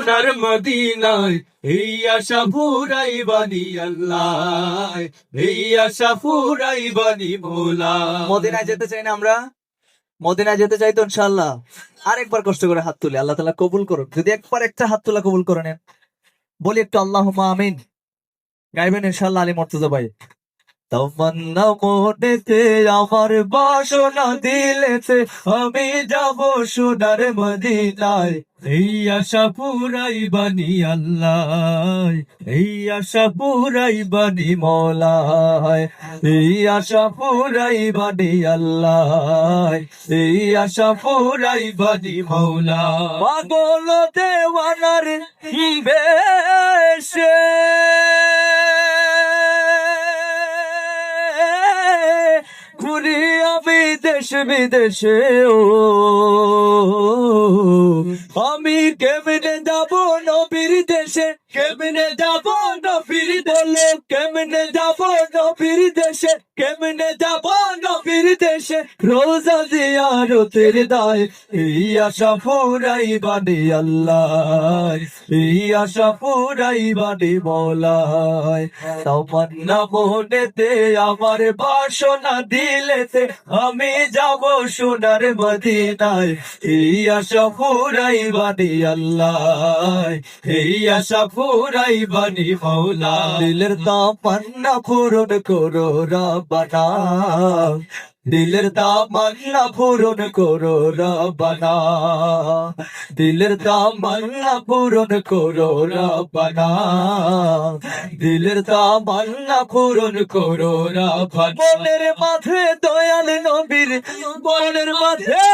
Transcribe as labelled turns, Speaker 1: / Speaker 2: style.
Speaker 1: সোনার মদিনায় এই আশা ফুরাই বানি আল্লাহ, এই আশা ফুরাই বানি মৌলা।
Speaker 2: মদিনায় যেতে চাই না আমরা? মদিনায় যেতে চাই তো ইনশাআল্লাহ। আরেকবার কষ্ট করে হাত তুলে আল্লাহ তাআলা কবুল করুন। যদি একবার একটা হাত তোলা কবুল করে নেন, বলি একটু আল্লাহুম্মা আমিন। গাইবেন ইনশাআল্লাহ আলী মুর্তজা ভাই। তমন্না মনেতে আমার বাসনা দিলেতে, আমি যাব সোনার মদিনায়
Speaker 1: এই আশা ফুরাই বানি আল্লাহ, এই আশা ফুরাই বানি মৌলা,
Speaker 2: এই আশা ফুরাই বানি আল্লাহ, এই আশা ফুরাই বানি
Speaker 1: মৌলা।
Speaker 2: পাগল দেওয়ানার বেশে ঘুরি আমি দেশ বিদেশে, ও আমি কেমনে যাব নবীর দেশে, কেমনে যাব নবীর দেশে, কেমনে যাব নবীর দেশে, কেমনে যাব নবীর দেশে, রোজা জিয়ারতের দায় এই আশা ফুরাই বানি আল্লাহ, এই আশা ফুরাই বানি মৌলা। তামান্না মনেতে আমার বাসনা দিলেতে, আমি যাব সোনার মদিনায় এই আশা ফুরাই বানি আল্লাহ, এই আশা ফুরাই বানি মৌলা। দিলের তামান্না পূরণ করো রব্বানা, দিলের তামান্না পূরণ করো রব্বানা, দিলের তামান্না পূরণ করো রব্বানা, দিলের তামান্না পূরণ করো রব্বানা। মনের মাঝে দয়াল নবীর, মনের মাঝে